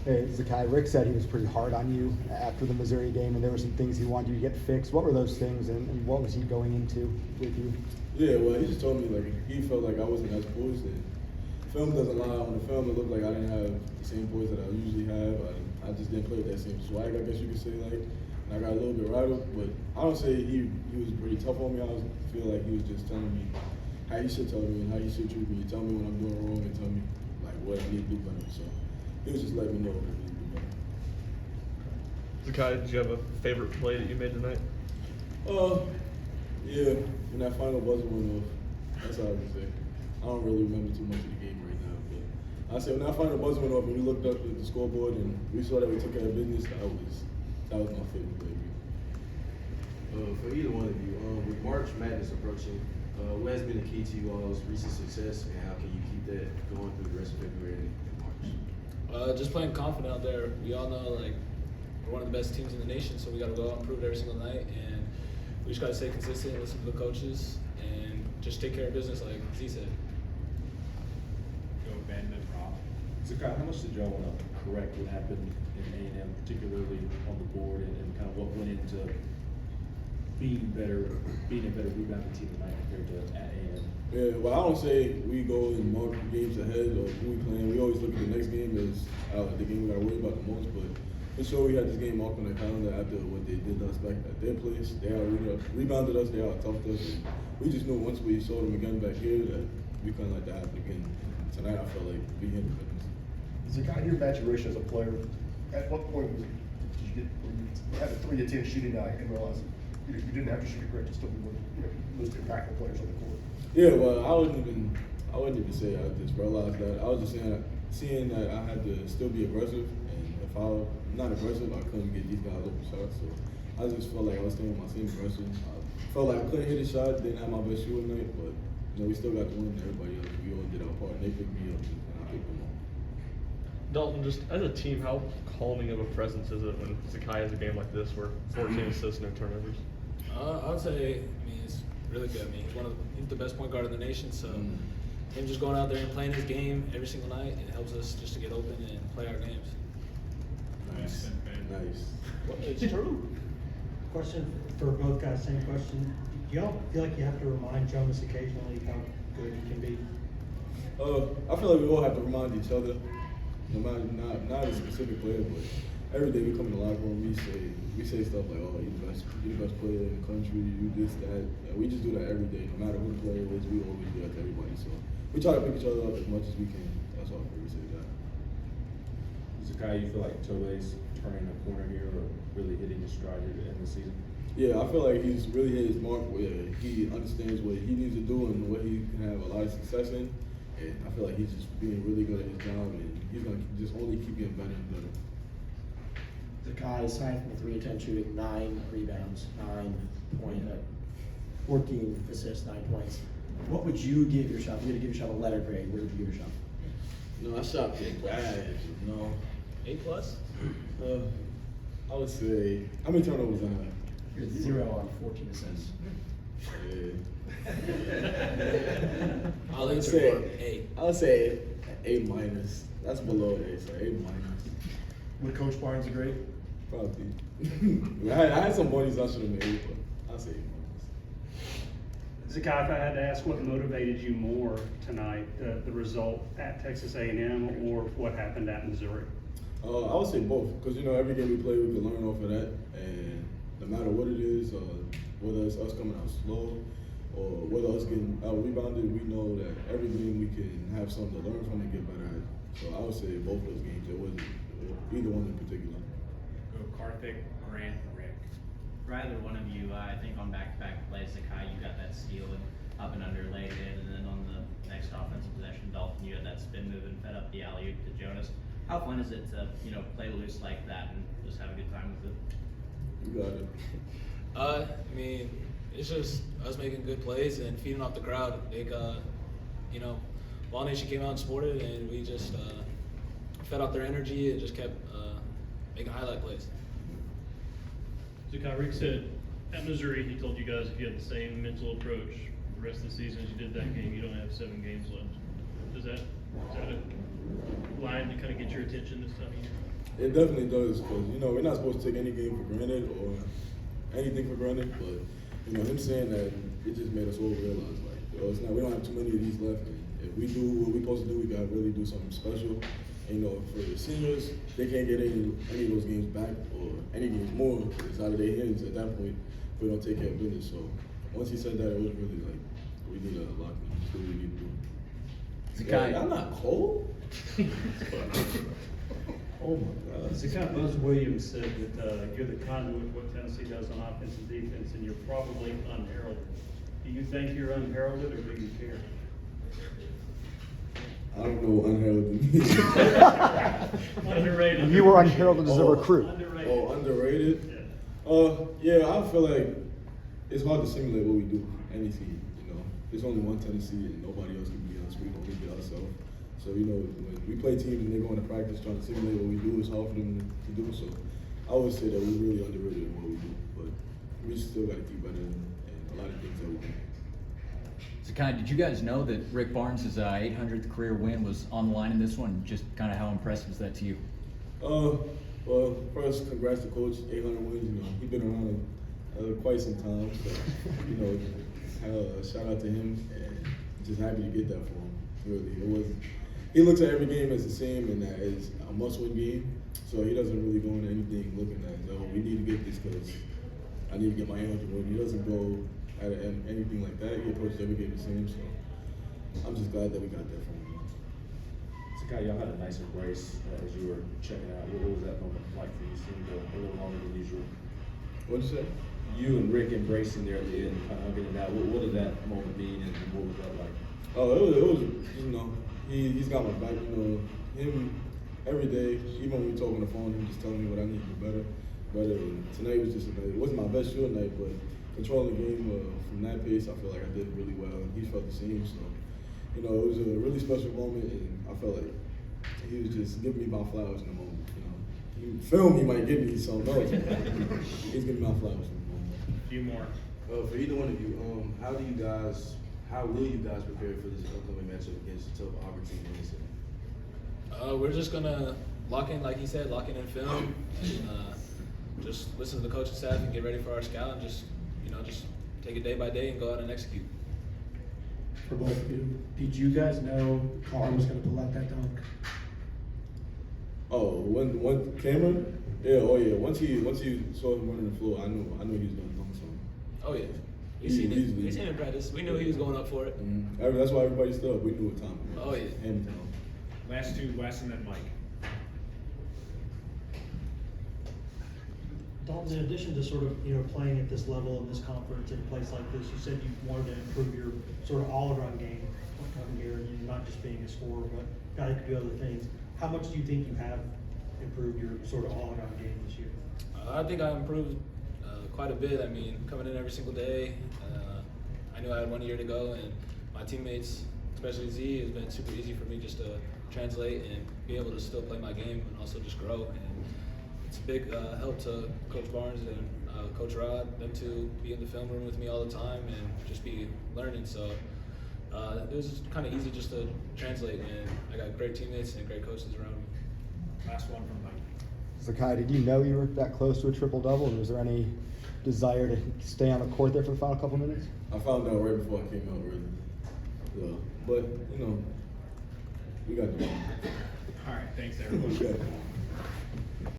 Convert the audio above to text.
Hey, Zakai, Rick said he was pretty hard on you after the Missouri game, and there were some things he wanted you to get fixed. What were those things, and what was he going into with you? Yeah, well, he just told me like he felt like I wasn't as poised. And film doesn't lie. On the film, it looked like I didn't have the same poise that I usually have. I just didn't play with that same swag, I guess you could say. Like, and I got a little bit rattled, but I don't say he was pretty tough on me. I feel like he was just telling me how he should tell me and how he should treat me. Tell me when I'm doing wrong and tell me like what I need to do better. So he was just letting me know what I need to do better. Zakai, did you have a favorite play that you made tonight? Yeah, when that final buzzer went off, that's all I would say. I don't really remember too much of the game right now, but I said when that final buzzer went off and we looked up at the scoreboard and we saw that we took care of business, that was my favorite play. For either one of you, with March Madness approaching, what has been the key to you all's recent success, and how can you keep that going through the rest of February and March? Just playing confident out there. We all know like we're one of the best teams in the nation, so we got to go out and prove it every single night, and we just got to stay consistent, listen to the coaches, and just take care of business, like Z said. Go Ben and Rob. Zakai, how much did y'all want to correct what happened in A&M, particularly on the board, and kind of what went into being a better rebounding team tonight compared to at A&M? Yeah, well, I don't say we go in multiple games ahead of who we playing. We always look at the next game as the game we got to worry about the most. But for sure, we had this game off on the calendar after what they did to us back at their place. They rebounded us, they out-toughed us. And we just knew once we saw them again back here that we couldn't let that happen again. Tonight, I felt like we hit the fitness. Zakai, your maturation as a player, at what point did you get when you had a 3 of 10 shooting night and realized you didn't have to shoot it great to still be one of the most impactful players on the court? Yeah, well, I wouldn't even say I just realized that. I was just seeing that I had to still be aggressive, and if I'm not aggressive, I couldn't get these guys open shots. So I just felt like I was staying with my same aggression. I felt like I couldn't hit a shot, didn't have my best shooting night, but we still got the win. Everybody else, we all did our part. They picked me up, and I picked them up. Dalton, just as a team, how calming of a presence is it when Zakai has a game like this where 14 assists, no turnovers? I would say, it's really good. He's the best point guard in the nation, so him just going out there and playing his game every single night, it helps us just to get open and play our games. Nice. Well, it's true. Question for both guys, same question. Do y'all feel like you have to remind Jonas occasionally how good he can be? I feel like we all have to remind each other, no matter not a specific player, but every day we come in the locker room, we say stuff like, "Oh, you're the best player in the country. You this, that." And we just do that every day, no matter who the player is. We always do that to everybody. So we try to pick each other up as much as we can. That's all I can really say that. Zakai, you feel like Tobe's turning a corner here or really hitting his stride here to end the season? Yeah, I feel like he's really hit his mark where he understands what he needs to do and what he can have a lot of success in. And I feel like he's just being really good at his job, and he's going to just only keep getting better and better. Zakai is 9 from 3 of 10 shooting, 9 rebounds, 14 assists, 9 points. What would you give yourself? If you had to give yourself a letter grade, what would you give yourself? No, I shot pretty bad. No. A+? I would say, how many turnovers I have? You're 0 on 14 assists. Yeah. I'll answer for A. I would say A-. That's below A, so A-. Would Coach Barnes agree? Probably. I had some buddies I should have made, but I'll say A-. Zakai, if I had to ask what motivated you more tonight, the result at Texas A&M or what happened at Missouri? I would say both, because every game we play, we can learn off of that, and no matter what it is, whether it's us coming out slow or whether us getting out rebounded, we know that every game we can have something to learn from and get better at. So I would say both those games. It wasn't either one in particular. Go Karthik, Grant, Rick. For either one of you, I think on back-to-back plays, Zakai, you got that steal and up and under laid in, and then on the next offensive possession, Dalton, you had that spin move and fed up the alley-oop to Jonas. How fun is it to play loose like that and just have a good time with it? You got it. It's just us making good plays and feeding off the crowd. Ball Nation came out and supported, and we just fed off their energy and just kept making highlight plays. Zakai, Rick said at Missouri, he told you guys if you had the same mental approach the rest of the season as you did that game, you don't have 7 games left. Is that a line to kind of get your attention this time of year? It definitely does, because, you know, we're not supposed to take any game for granted or anything for granted, but, you know, him saying that, it just made us all realize, like, yo, it's not, we don't have too many of these left, and if we do what we're supposed to do, we gotta really do something special. And, you know, for the seniors, they can't get any of those games back or any games more. It's out of their hands at that point if we don't take care of business. So once he said that, it was really like, we need a lock in. That's what we need to do. Zakai. Yeah, I'm not cold. Oh my God. Zakai, Buzz Williams said that you're the conduit of what Tennessee does on offense and defense, and you're probably unheralded. Do you think you're unheralded, or do you care? I don't know what unheralded means. Underrated. You were unheralded as a recruit. Underrated. Oh, underrated? Yeah. Yeah, I feel like it's hard to simulate what we do, any team, you know. There's only one Tennessee and nobody else can be us. We can only be ourselves. So, you know, when we play teams and they're going to practice trying to simulate what we do, it's hard for them to do. So I would say that we're really underrated in what we do, but we still got to keep better in a lot of things that we do. Zakai, did you guys know that Rick Barnes' 800th career win was on the line in this one? Just kind of how impressive is that to you? Well, first, congrats to Coach. 800 wins. You know, he's been around quite some time. So, you know, shout out to him, and just happy to get that for him. Really, it was. He looks at every game as the same and as a must-win game. So he doesn't really go into anything looking at, oh, we need to get this because I need to get my 800 win. He doesn't go at anything like that. He approaches every game the same. So I'm just glad that we got that from him. Zakai, y'all had a nice embrace as you were checking out. What was that moment like for you? Seemed a little longer than usual. What'd you say? You and Rick embracing there at the end, kind of hugging it out. What did that moment mean, and what was that like? Oh, it was, you know, he's got my back, you know, him every day, even when we talk on the phone, he just telling me what I need to do better. And tonight was just it wasn't my best shooting night, but controlling the game from that pace, I feel like I did really well. He felt the same, so, you know, it was a really special moment, and I felt like he was just giving me my flowers in the moment, you know. Film, he might give me something else, but he's giving me my flowers in the moment. A few more. For either one of you, how will you guys prepare for this upcoming matchup against a tough Auburn team in Minnesota? We're just gonna lock in, like he said, lock in film, and just listen to the coaching staff and get ready for our scout, and just take it day by day and go out and execute. For both of you, did you guys know Carr was going to pull out that dunk? Oh, one Cameron? Yeah, oh yeah. Once he saw him running the floor, I knew he was gonna dunk something. Oh yeah, we seen it in practice. We knew he was going up for it. Mm-hmm. That's why everybody stood up. We knew what time it was. Oh yeah. Hand down. Last two, Wes and then Mike. Dalton, in addition to sort of, playing at this level in this conference in a place like this, you said you wanted to improve your sort of all-around game coming here, and not just being a scorer, but guy that could do other things. How much do you think you have improved your sort of all-around game this year? I think I improved quite a bit. I mean, coming in every single day, I knew I had 1 year to go, and my teammates, especially Z, has been super easy for me just to translate and be able to still play my game and also just grow. And it's a big help to Coach Barnes and Coach Rod, them to be in the film room with me all the time and just be learning. So it was kind of easy just to translate, and I got great teammates and great coaches around me. Last one from Mike. Zakai, did you know you were that close to a triple-double, and was there any desire to stay on the court there for the final couple minutes? I found out right before I came out, really. So, but, we got the ball. All right, thanks everyone.